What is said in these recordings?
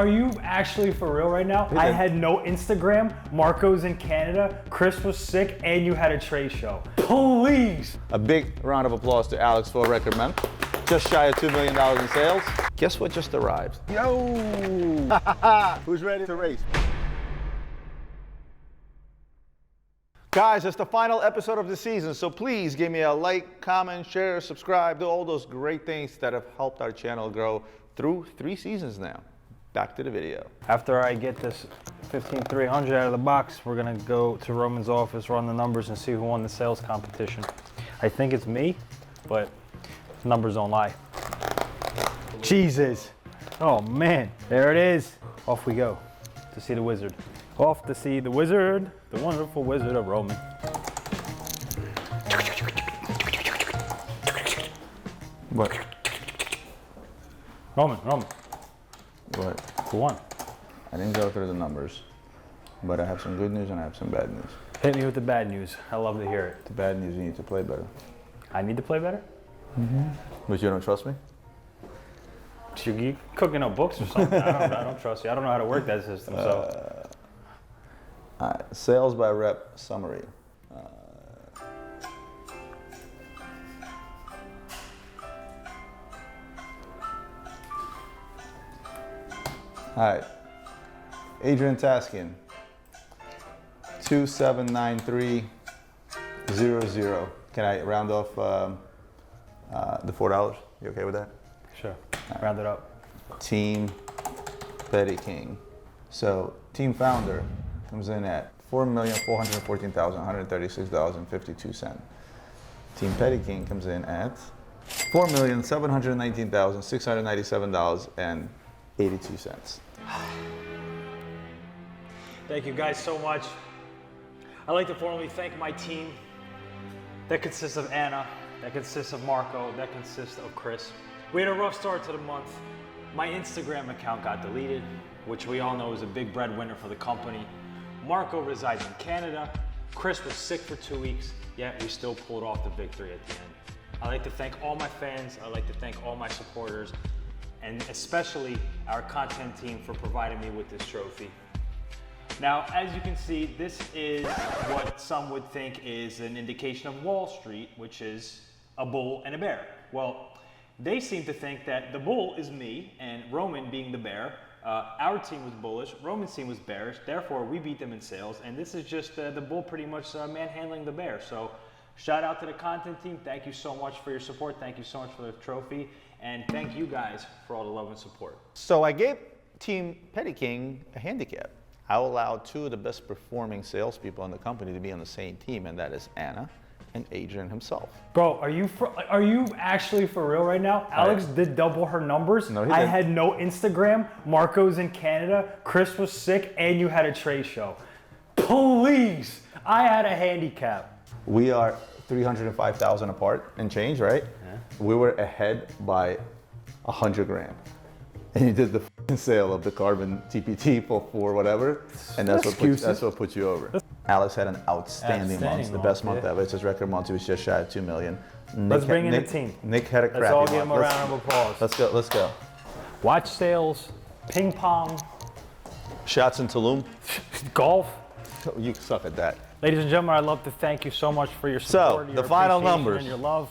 Are you actually for real right now? I had no Instagram, Marco's in Canada, Chris was sick, and you had a trade show. Please! A big round of applause to Alex for a record month. Just shy of $2 million in sales. Guess what just arrived? Yo! Who's ready to race? Guys, it's the final episode of the season, so please give me a like, comment, share, subscribe, do all those great things that have helped our channel grow through 3 seasons now. Back to the video. After I get this 15300 out of the box, we're gonna go to Roman's office, run the numbers, and see who won the sales competition. I think it's me, but numbers don't lie. Jesus. Oh man, there it is. Off we go to see the wizard. Off to see the wizard, the wonderful wizard of Roman. What? Roman. What? Who won? I didn't go through the numbers, but I have some good news and I have some bad news. Hit me with the bad news. I love to hear it. The bad news, you need to play better. I need to play better? But you don't trust me? You cooking up books or something? I don't trust you. I don't know how to work that system, so. Sales by rep summary. All right, Adrian Taskin, 279300. Can I round off the $4? You okay with that? Sure, round it up. Team 𝗵𝗵𝗍. So team founder comes in at $4,414,136.52. Team 𝗵𝗵𝗍 comes in at $4,719,697.82. Thank you guys so much. I'd like to formally thank my team that consists of Anna, that consists of Marco, that consists of Chris. We had a rough start to the month. My Instagram account got deleted, which we all know is a big breadwinner for the company. Marco resides in Canada. Chris was sick for 2 weeks, yet we still pulled off the victory at the end. I'd like to thank all my fans. I'd like to thank all my supporters, and especially our content team for providing me with this trophy. Now, as you can see, this is what some would think is an indication of Wall Street, which is a bull and a bear. Well, they seem to think that the bull is me and Roman being the bear. Our team was bullish, Roman's team was bearish, therefore we beat them in sales, and this is just the bull pretty much manhandling the bear. So shout out to the content team, thank you so much for your support, thank you so much for the trophy, and thank you guys for all the love and support. So I gave Team 𝗵𝗵𝗍 a handicap. I allowed 2 of the best performing salespeople in the company to be on the same team, and that is Anna and Adrian himself. Bro, are you actually for real right now? Alex did double her numbers. No, he I didn't. had no Instagram, Marco's in Canada, Chris was sick, and you had a trade show. Please, I had a handicap. We are 305,000 apart and change, right? Yeah. We were ahead by 100 grand. And you did the sale of the carbon TPT for whatever, and that's what put you over. Alex had an outstanding month, the best month ever. It's his record month. He was just shy of 2 million. Let's bring in the team. Nick had a crappy Let's all month. give him a round of applause. Let's go. Watch sales, ping pong, Shots in Tulum. golf. You suck at that. Ladies and gentlemen, I'd love to thank you so much for your support, So, your the final appreciation, numbers. and your love.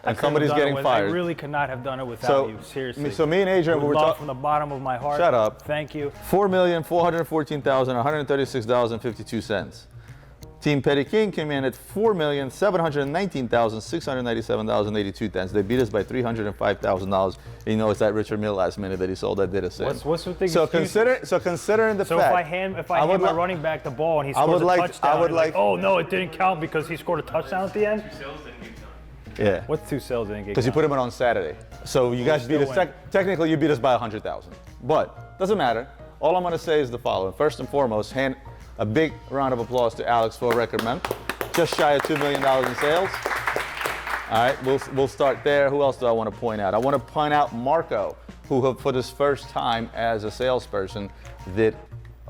And somebody's getting fired. I really could not have done it without you, seriously. So me and Adrian, we were love talking from the bottom of my heart. Shut up. Thank you. $4,414,136.52. Team 𝗵𝗵𝗍 came in at $4,719,697.82. They beat us by $305,000. You know, it's that Richard Mille last minute that he sold that did a sim. What's with the So excuses? considering the So fact, if I hand my running back the ball and he scores a touchdown, oh no, it didn't count because he scored a touchdown at the end? yeah. What's 2 sales didn't get Because you put him in on Saturday. So you guys beat us, technically you beat us by 100,000. But, doesn't matter. All I'm gonna say is the following. First and foremost, a big round of applause to Alex for a record month. Just shy of $2 million in sales. All right, we'll start there. Who else do I want to point out? I want to point out Marco, who for his first time as a salesperson did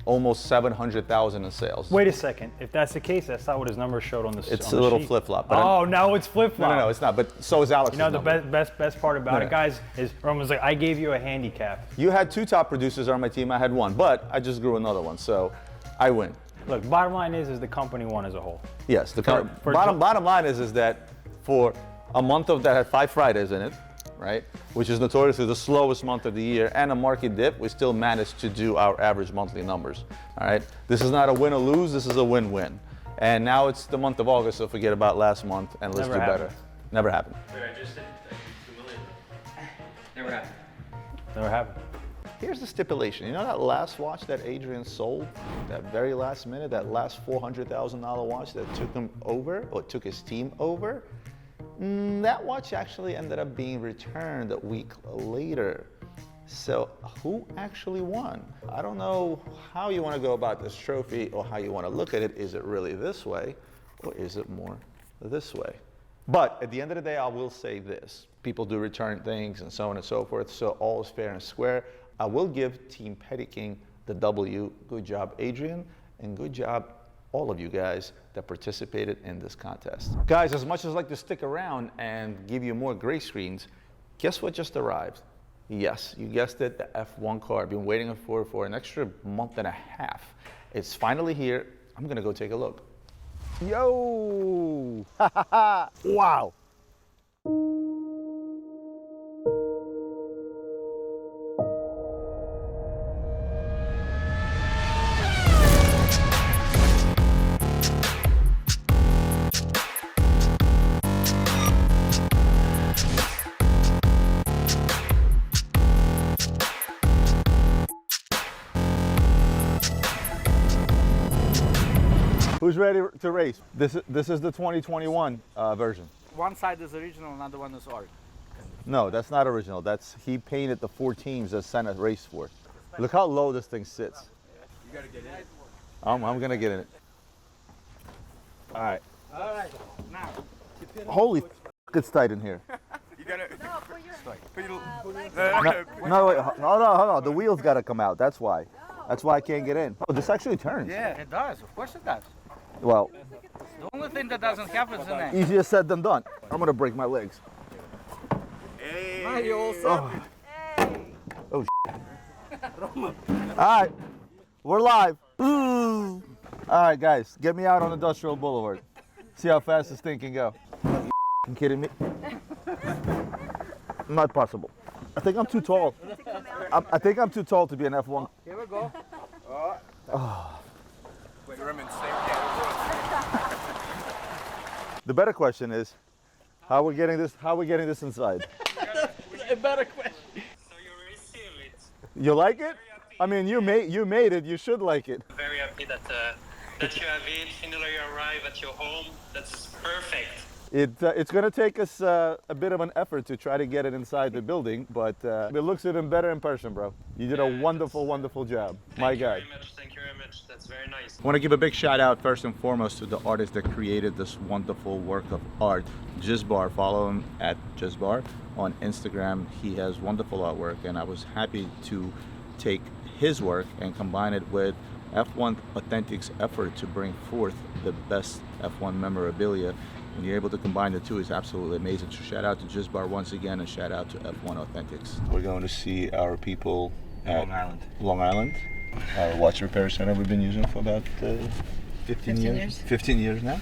almost 700,000 in sales. Wait a second. If that's the case, that's not what his numbers showed on the It's on a the little sheet. flip-flop. Oh, now it's flip-flop. No, it's not. But so is Alex's You know, the number. best part about No, it, no. guys, is Roman's like, I gave you a handicap. You had 2 top producers on my team. I had 1, but I just grew another one, so I win. Look, bottom line is the company won as a whole. Yes. The for- bottom line is that for a month that had 5 Fridays in it, right, which is notoriously the slowest month of the year, and a market dip, we still managed to do our average monthly numbers. All right. This is not a win or lose. This is a win-win. And now it's the month of August, so forget about last month and let's Never do better. happened. Never happened. Wait, I just did $2 million. Never happened. Never happened. Here's the stipulation. You know that last watch that Adrian sold, that very last minute, that last $400,000 watch that took him over, or took his team over? That watch actually ended up being returned a week later. So who actually won? I don't know how you want to go about this trophy or how you want to look at it. Is it really this way or is it more this way? But at the end of the day, I will say this. People do return things and so on and so forth, so all is fair and square. I will give Team Petty King the W. Good job, Adrian, and good job, all of you guys that participated in this contest. Guys, as much as I'd like to stick around and give you more gray screens, guess what just arrived? Yes, you guessed it, the F1 car. I've been waiting for an extra month and a half. It's finally here. I'm gonna go take a look. Yo! Wow! Who's ready to race? This is the 2021 version. One side is original, another one is art. No, that's not original. He painted the 4 teams that sent a race for. Look how low this thing sits. You gotta get in. I'm gonna get in it. All right. All right, now. Holy it's tight in here. You gotta. No, wait, hold on. The wheels gotta come out. That's why. That's why I can't get in. Oh, this actually turns. Yeah, it does. Of course it does. Well, The only thing that doesn't happen is the neck. easier said than done. I'm gonna break my legs. You all set. Oh, all right, we're live. All right, guys, get me out on Industrial Boulevard. See how fast this thing can go. You kidding me? Not possible. I think I'm too tall. I think I'm too tall to be an F1. Here we go. Wait, Roman, stay there. The better question is, how are we getting this inside? A better question. So you receive it. You like it? I mean, you made it. You should like it. Very happy that you have it. Finally you arrive at your home. That's perfect. It's going to take us a bit of an effort to try to get it inside the building, but it looks even better in person, bro. You did a wonderful, wonderful job. My guy. Thank you very much. That's very nice. I want to give a big shout out first and foremost to the artist that created this wonderful work of art, 𝗙𝗲𝗄. Follow him at 𝗙𝗲𝗄 on Instagram. He has wonderful artwork, and I was happy to take his work and combine it with F1 Authentic's effort to bring forth the best F1 memorabilia. When you're able to combine the two, it's absolutely amazing. So shout out to 𝗙𝗲𝗄 once again, and shout out to F1 Authentics. We're going to see our people at Long Island, our watch repair center we've been using for about 15 years. 15 years now.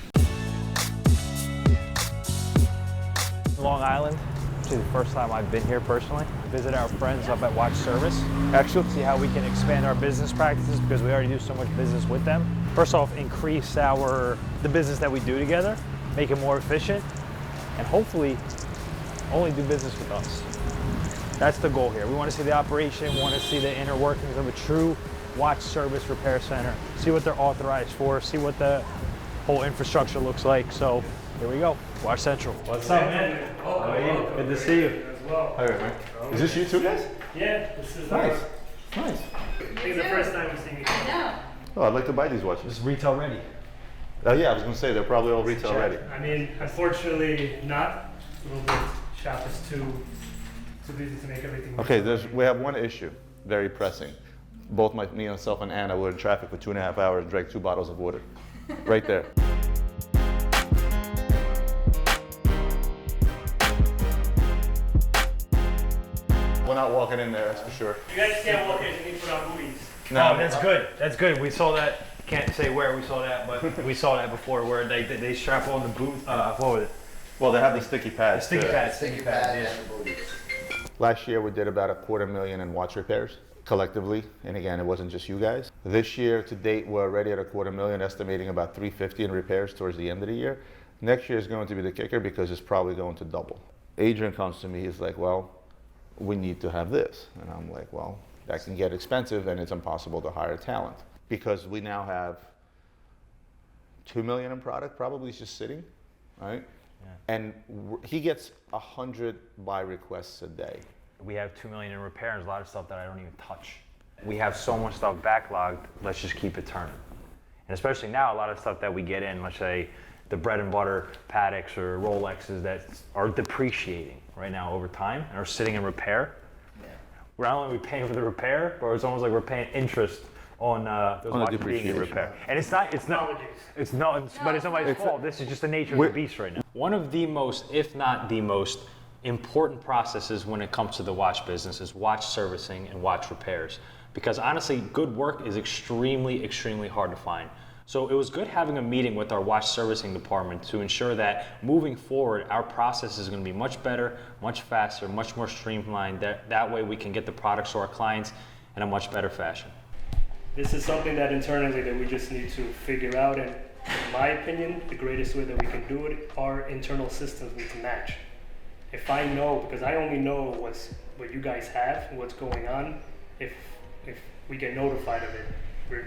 Long Island. Actually, the first time I've been here personally. Visit our friends up at Watch Service. Actually, See how we can expand our business practices because we already do so much business with them. First off, increase the business that we do together, make it more efficient, and hopefully only do business with us. That's the goal here. We want to see the operation, we want to see the inner workings of a true watch service repair center, see what they're authorized for, see what the whole infrastructure looks like. So here we go, Watch Central. What's up, man? How are you? Good to see you. As well. all right, man. Is this you two guys? Yeah, this is Nice. I think the first time we're seeing each other. Oh, I'd like to buy these watches. It's retail ready. Yeah, I was going to say they're probably all retail ready. I mean, unfortunately not. A little bit, shop is too busy to make everything. Okay, we have one issue, very pressing. both myself and Anna were in traffic for 2.5 hours, drank 2 bottles of water. Right there. We're not walking in there, that's for sure. You guys can't walk in, you need to put on booties. No, that's good. That's good. We saw that. Can't say where we saw that, but we saw that before where they strap on the boot. What was it? Well, they have the sticky pads. Sticky pads. Sticky pads. Yeah. Last year we did about $250,000 in watch repairs collectively, and again, it wasn't just you guys. This year to date, we're already at $250,000, estimating about $350,000 in repairs towards the end of the year. Next year is going to be the kicker because it's probably going to double. Adrian comes to me, he's like, well, we need to have this. And I'm like, well, that can get expensive and it's impossible to hire talent because we now have $2 million in product, probably just sitting, right? Yeah. And he gets 100 buy requests a day. We have $2 million in repairs, a lot of stuff that I don't even touch. We have so much stuff backlogged, let's just keep it turning. And especially now, a lot of stuff that we get in, let's say the bread and butter Pateks or Rolexes that are depreciating right now over time and are sitting in repair. Yeah. We're not only paying for the repair, but it's almost like we're paying interest on those watches being in repair. And it's not, but it's nobody's fault. This is just the nature of the beast right now. One of the most, if not the most, important processes when it comes to the watch business is watch servicing and watch repairs. Because honestly, good work is extremely, extremely hard to find. So it was good having a meeting with our watch servicing department to ensure that moving forward, our process is going to be much better, much faster, much more streamlined. That way we can get the products to our clients in a much better fashion. This is something that internally that we just need to figure out, and in my opinion, the greatest way that we can do it, our internal systems need to match. If I know, because I only know what you guys have, what's going on, if we get notified of it,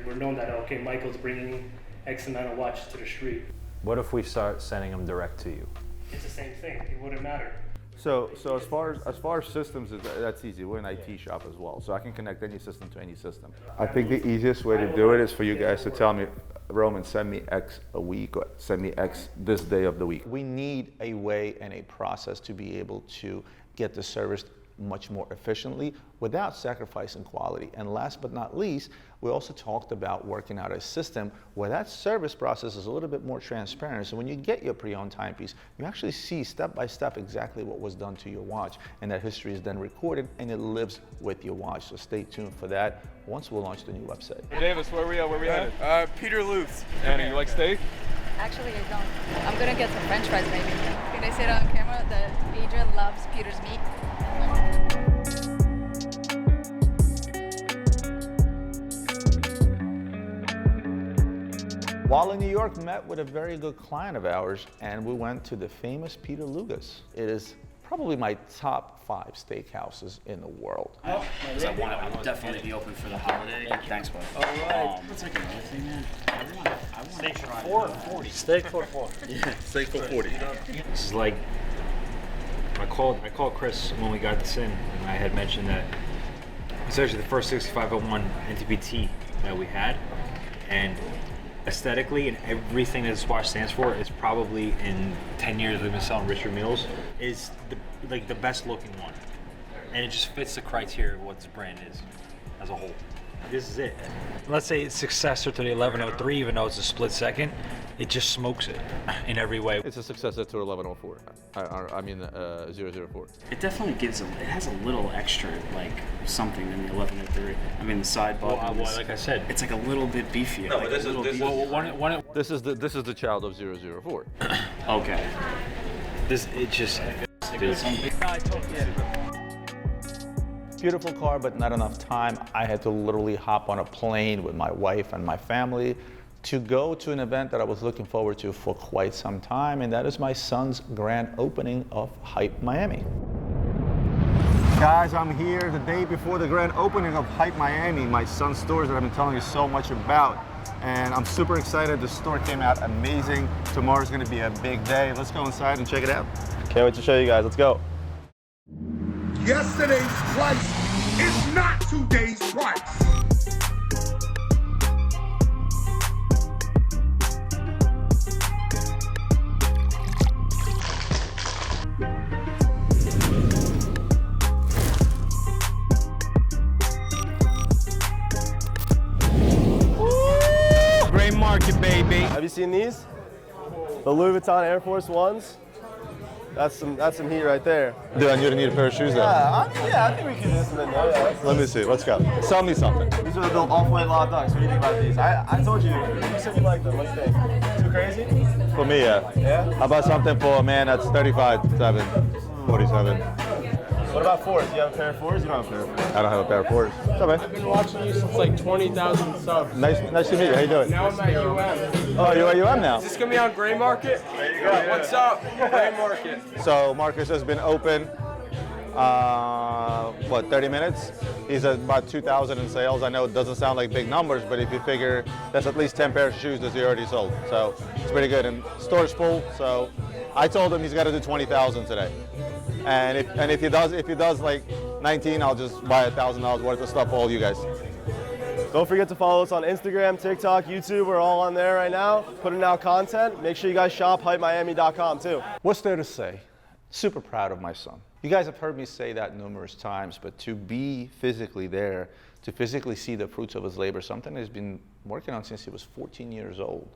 we're known that, okay, Michael's bringing X amount of watches to the street. What if we start sending them direct to you? It's the same thing, it wouldn't matter. So as far as systems, that's easy. We're an IT shop as well, so I can connect any system to any system. I think the easiest way to do it is for you guys to tell me, Roman, send me X a week, or send me X this day of the week. We need a way and a process to be able to get the service much more efficiently without sacrificing quality. And last but not least, we also talked about working out a system where that service process is a little bit more transparent. So when you get your pre-owned timepiece, you actually see step by step exactly what was done to your watch, and that history is then recorded and it lives with your watch. So stay tuned for that once we launch the new website. Davis, where we headed? Peter Luke's. And you like steak? Actually, I don't. I'm gonna get some French fries maybe. Can I say it on camera that Adrian loves Peter's meat? While in New York, met with a very good client of ours, and we went to the famous Peter Luger's. It is probably my top 5 steakhouses in the world. Because I would definitely be open for the holiday. Thanks, bud. All right. What's like another thing, man? I want Steak for $4.40. Steak for $4. Yeah. Steak for 40. This is like, I called Chris when we got this in, and I had mentioned that it's actually the first 6501 NTPT that we had, and aesthetically and everything that this watch stands for is probably in 10 years we've been selling Richard Milles is the best looking one, and it just fits the criteria of what this brand is as a whole. This is it. Let's say it's successor to the 1103, even though it's a split second, it just smokes it in every way. It's a successor to 1104. I mean 004. It definitely gives it has a little extra like something than the 1103. I mean the side button. Well, like I said, it's like a little bit beefier. No, like but this is the child of 004. Okay. Beautiful car, but not enough time. I had to literally hop on a plane with my wife and my family to go to an event that I was looking forward to for quite some time, and that is my son's grand opening of HYP Miami. Guys, I'm here the day before the grand opening of HYP Miami, my son's stores that I've been telling you so much about. And I'm super excited. The store came out amazing. Tomorrow's gonna be a big day. Let's go inside and check it out. Can't wait to show you guys. Let's go. Yesterday's price is not today's price. you, baby. Have you seen these? The Louis Vuitton Air Force Ones? That's some heat right there. Do I need a pair of shoes then? Yeah, I think we can do some in there. Yeah. Let me see. Let's go. Sell me something. These are the off-white law ducks. What do you think about these? I told you. You said you like them. What do you think? Too crazy? For me, yeah. Yeah? How about something for a man that's 35, 47? What about fours? Do you have a pair of fours? You don't have a pair of fours. I don't have a pair of fours. It's okay. I've been watching you since like 20,000 subs. Nice to meet you. How you doing? Now I'm at UM. Oh, you're at UM now? Is this gonna be on Gray Market? There you go. Yeah. What's up? Gray Market. So Marcus has been open, 30 minutes? He's at about 2,000 in sales. I know it doesn't sound like big numbers, but if you figure that's at least 10 pairs of shoes that he already sold. So it's pretty good. And store's full, so I told him he's got to do 20,000 today. And if he does like 19, I'll just buy $1,000 worth of stuff for all you guys. Don't forget to follow us on Instagram, TikTok, YouTube. We're all on there right now, putting out content. Make sure you guys shop HYPEmiami.com too. What's there to say? Super proud of my son. You guys have heard me say that numerous times, but to be physically there, to physically see the fruits of his labor, something he's been working on since he was 14 years old.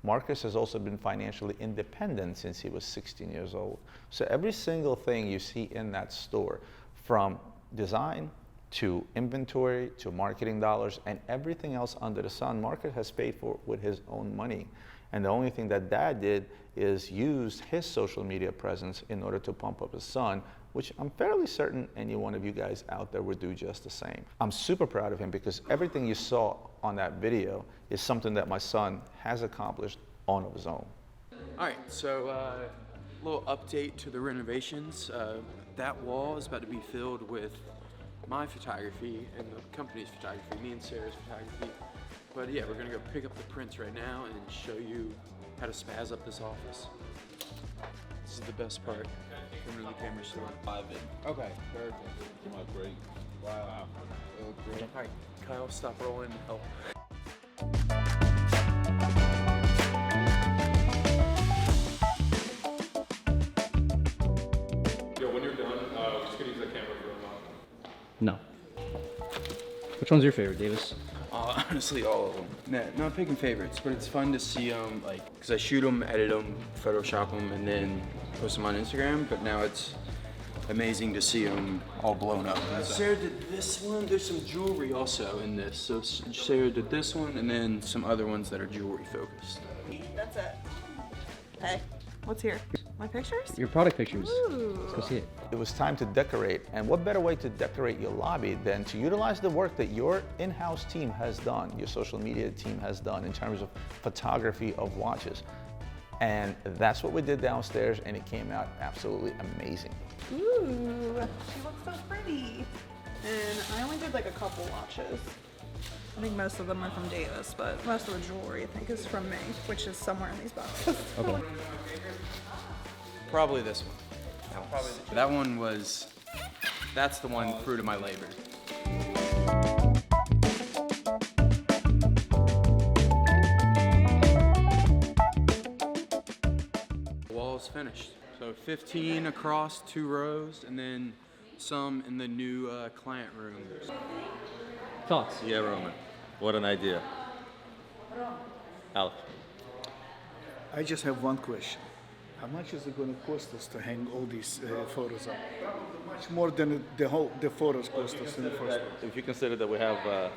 Marcus has also been financially independent since he was 16 years old. So every single thing you see in that store, from design to inventory to marketing dollars and everything else under the sun, Marcus has paid for with his own money. And the only thing that Dad did is use his social media presence in order to pump up his son, which I'm fairly certain any one of you guys out there would do just the same. I'm super proud of him because everything you saw on that video is something that my son has accomplished on his own. All right, so a little update to the renovations. That wall is about to be filled with my photography and the company's photography, me and Sarah's photography. But yeah, we're gonna go pick up the prints right now and show you how to spaz up this office. This is the best part. Come to the camera store. Okay, perfect. Great. Wow. All right, Kyle, stop rolling. Help. Yo, when you're done, we're just gonna use that camera for a moment. No. Which one's your favorite, Davis? Honestly, all of them. Nah, not picking favorites, but it's fun to see them, because I shoot them, edit them, Photoshop them, and then post them on Instagram, but now it's amazing to see them all blown up. Sarah did this one. There's some jewelry also in this. So Sarah did this one, and then some other ones that are jewelry focused. That's it. Hey, what's here? My pictures? Your product pictures. Ooh. Let's go see it. It was time to decorate, and what better way to decorate your lobby than to utilize the work that your in-house team has done, your social media team has done in terms of photography of watches. And that's what we did downstairs, and it came out absolutely amazing. Ooh, she looks so pretty. And I only did like a couple watches. I think most of them are from Davis, but most of the jewelry I think is from me, which is somewhere in these boxes. Okay. Probably this one. That one was, that's the one fruit of my labor. The wall is finished. So 15 across 2 rows, and then some in the new client room. Thoughts? Yeah, Roman. What an idea. Alex. I just have one question. How much is it going to cost us to hang all these photos up? Much more than the photos cost us in the first place. If you consider that we have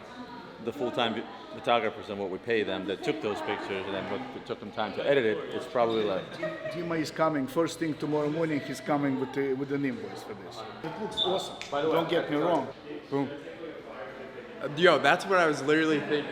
the full-time photographers and what we pay them that took those pictures and then what it took them time to edit it, it's probably like... Dima is coming first thing tomorrow morning. He's coming with an invoice for this. It looks awesome. Don't get me wrong. Boom. Yo, that's what I was literally thinking.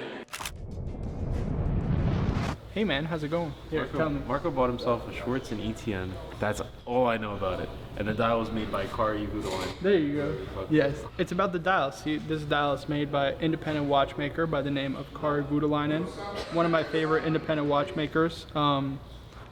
Hey man, how's it going? Here, Marco bought himself a Schwartz and ETN. That's all I know about it. And the dial was made by 𝗙𝗰𝗲𝗀𝗀𝗧. There you go. Yes, it's about the dial. See, this dial is made by an independent watchmaker by the name of 𝗙𝗰𝗲𝗀𝗀𝗀, one of my favorite independent watchmakers. I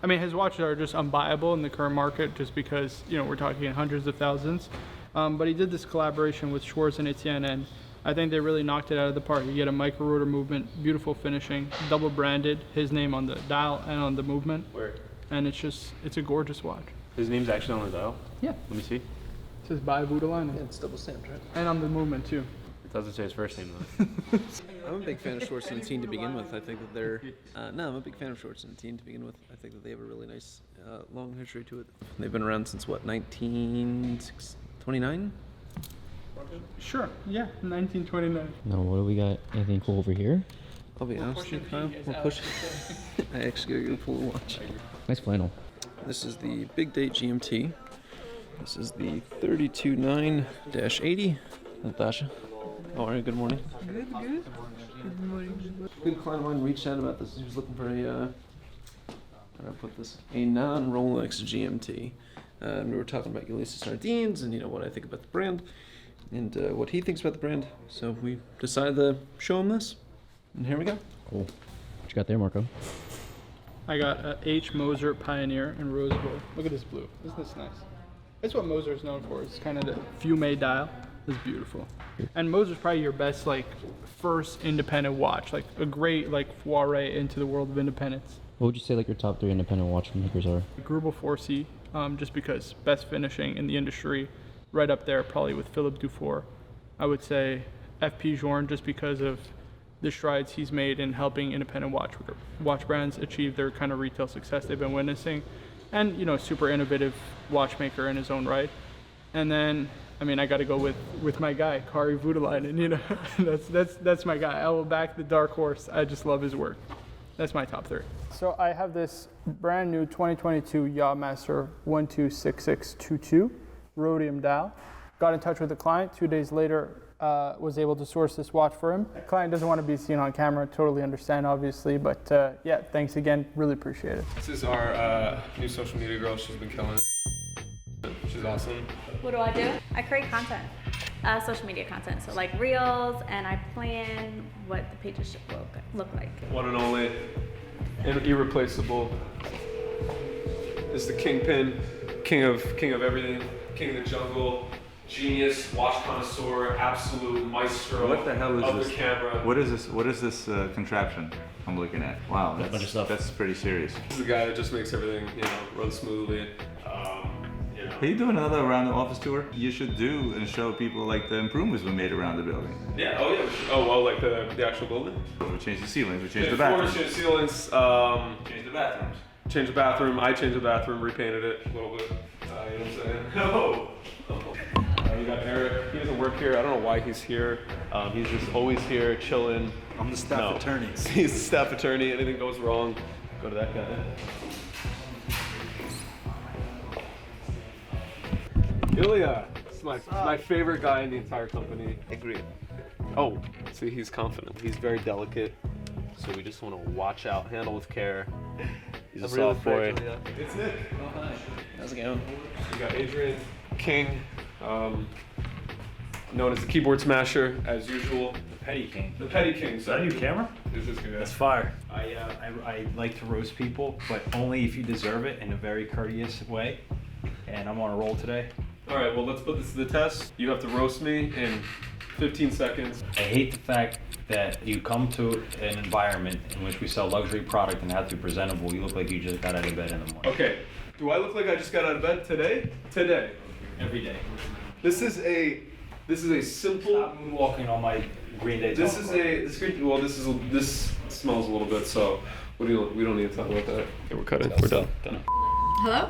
mean, his watches are just unbuyable in the current market just because, you know, we're talking hundreds of thousands. But he did this collaboration with Schwartz and ETN, and I think they really knocked it out of the park. You get a micro rotor movement, beautiful finishing, double branded, his name on the dial and on the movement. Word. And it's a gorgeous watch. His name's actually on the dial? Yeah. Let me see. It says by 𝗙𝗲𝗀𝗀𝗀𝗀. Yeah, it's double stamped, right? And on the movement too. It doesn't say his first name though. I'm a big fan of Schwartz and Teen to begin with. I think that they're no, I'm a big fan of Schwartz and Teen to begin with. I think that they have a really nice long history to it. They've been around since what, 1929? Sure, yeah, 1929. Now, what do we got? Anything cool over here? I'll be honest with you, Kyle. We'll push. I actually got you a full watch. Nice flannel. This is the Big Date GMT. This is the 329-80. Natasha, how are you? Good morning. Good, good. Good morning. A good client of mine reached out about this. He was looking for a, how do I put this? A non-Rolex GMT. And we were talking about Ulysses Sardines and, you know, what I think about the brand and what he thinks about the brand. So we decided to show him this. And here we go. Cool. What you got there, Marco? I got a H. Moser Pioneer in rose gold. Look at this blue. Isn't this nice? That's what Moser is known for. It's kind of the fume dial. It's beautiful. And Moser's probably your best, like, first independent watch. Like, a great, like, foray into the world of independence. What would you say, like, your top 3 independent watchmakers are? 𝗙𝗏𝗄𝗏𝗄𝗏, just because best finishing in the industry, right up there probably with Philippe Dufour. I would say 𝗵𝗙 𝗄𝗏 just because of the strides he's made in helping independent watch brands achieve their kind of retail success they've been witnessing, and, you know, super innovative watchmaker in his own right. And then, I mean, I got to go with my guy, Kari Voutilainen. You know, that's my guy. I will back the dark horse. I just love his work. That's my top 3. So I have this brand new 2022 Yachtmaster 126622 rhodium dial. Got in touch with the client 2 days later. Was able to source this watch for him. The client doesn't want to be seen on camera, totally understand, obviously, but yeah, thanks again, really appreciate it. This is our new social media girl. She's been killing it. She's awesome. What do? I create content, social media content, so like reels, and I plan what the pages should look like. One and only, irreplaceable. This is the kingpin, king of everything, king of the jungle. Genius, watch connoisseur, absolute maestro. What the hell is of this? The camera. What is this? What is this contraption I'm looking at? Wow, that's pretty serious. This is the guy that just makes everything, you know, run smoothly. You know. Are you doing another around the office tour? You should do and show people like the improvements we made around the building. Yeah. Oh yeah. Oh well, like the actual building. We changed the ceilings. We changed the bathrooms. Changed the ceilings. Changed the bathrooms. Changed the bathroom. I changed the bathroom. Repainted it a little bit. You know what I'm saying? No. We got Eric. He doesn't work here. I don't know why he's here. He's just always here, chilling. I'm the staff attorney. He's the staff attorney. Anything goes wrong, go to that guy. Ilya, it's my favorite guy in the entire company. Agreed. Oh, see, he's confident. He's very delicate, so we just want to watch out, handle with care. He's a solid boy. It's Nick. Oh, hi. How's it going? We got Adrian King, known as the keyboard smasher, as usual. The Petty King. The Petty King. Is that a new camera? This is good. That's fire. I like to roast people, but only if you deserve it in a very courteous way. And I'm on a roll today. All right, well, let's put this to the test. You have to roast me in 15 seconds. I hate the fact that you come to an environment in which we sell luxury product and have to be presentable. You look like you just got out of bed in the morning. Okay. Do I look like I just got out of bed today? Today. Every day. This is a simple. Stop moonwalking on my Green Day. This smells a little bit, so we don't need to talk about that. Okay, we're cutting. We're done. Hello?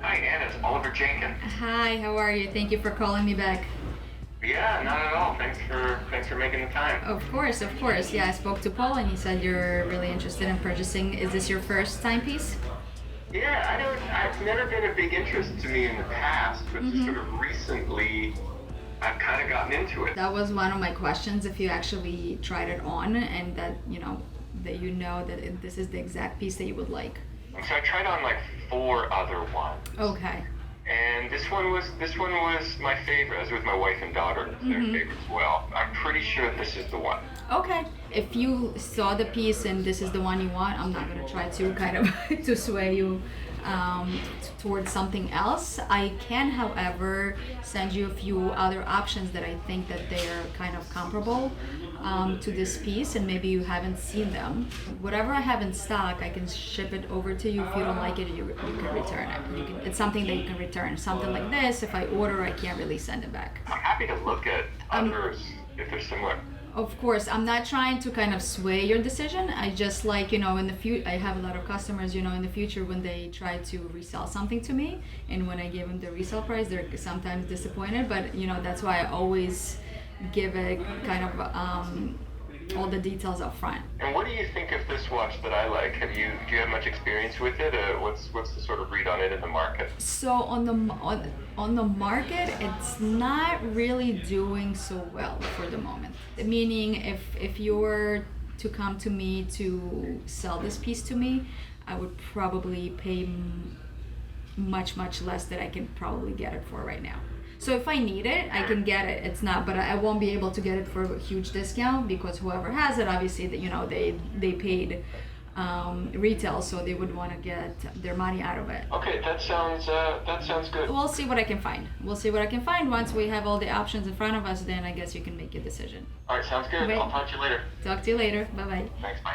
Hi, Anna. It's Oliver Jenkins. Hi, how are you? Thank you for calling me back. Yeah, not at all. Thanks for making the time. Of course. Yeah, I spoke to Paul and he said you're really interested in purchasing. Is this your first timepiece? Yeah, I've never been a big interest to me in the past, but sort of recently, I've kind of gotten into it. That was one of my questions, if you actually tried it on and that that this is the exact piece that you would like. So I tried on like 4 other ones. Okay. And this one was my favorite. I was with my wife and daughter. Their favorite as well. I'm pretty sure this is the one. Okay. If you saw the piece and this is the one you want, I'm not gonna try to kind of to sway you towards something else. I can, however, send you a few other options that I think that they are kind of comparable to this piece, and maybe you haven't seen them. Whatever I have in stock, I can ship it over to you. If you don't like it, you can return it. It's something that you can return. Something like this, if I order, I can't really send it back. I'm happy to look at others if they're similar. Of course, I'm not trying to kind of sway your decision. I just like, in the future, I have a lot of customers, in the future when they try to resell something to me, and when I give them the resale price, they're sometimes disappointed, but that's why I always give it kind of all the details up front. And what do you think of this watch that I like? Do you have much experience with it? What's the sort of read on it in the market? So on the market, it's not really doing so well for the moment. Meaning, if you were to come to me to sell this piece to me, I would probably pay much less than I can probably get it for right now. So if I need it, I can get it. It's not, but I won't be able to get it for a huge discount because whoever has it, obviously, they paid retail, so they would want to get their money out of it. Okay, that sounds good. We'll see what I can find. Once we have all the options in front of us. Then I guess you can make a decision. All right, sounds good. I'll talk to you later. Talk to you later. Bye-bye. Thanks, bye.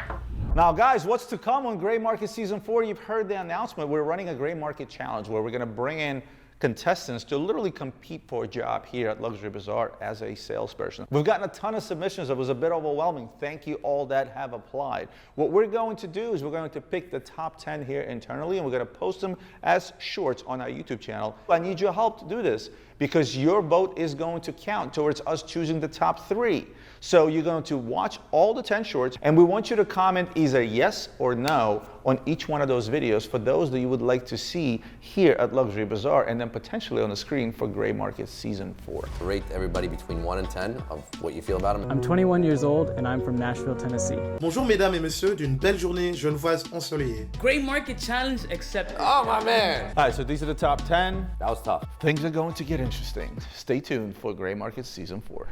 Now, guys, what's to come on Gray Market Season 4? You've heard the announcement. We're running a Gray Market Challenge where we're going to bring in contestants to literally compete for a job here at Luxury Bazaar as a salesperson. We've gotten a ton of submissions. It was a bit overwhelming. Thank you all that have applied. What we're going to do is we're going to pick the top 10 here internally, and we're going to post them as shorts on our YouTube channel. I need your help to do this because your vote is going to count towards us choosing the top 3. So you're going to watch all the 10 shorts, and we want you to comment either yes or no on each one of those videos for those that you would like to see here at Luxury Bazaar, and then potentially on the screen for Gray Market Season 4. Rate everybody between 1 and 10 of what you feel about them. I'm 21 years old and I'm from Nashville, Tennessee. Bonjour mesdames et messieurs d'une belle journée genevoise ensoleillée. Gray Market Challenge accepted. Oh my man! All right, so these are the top 10. That was tough. Things are going to get interesting. Stay tuned for Gray Market Season 4.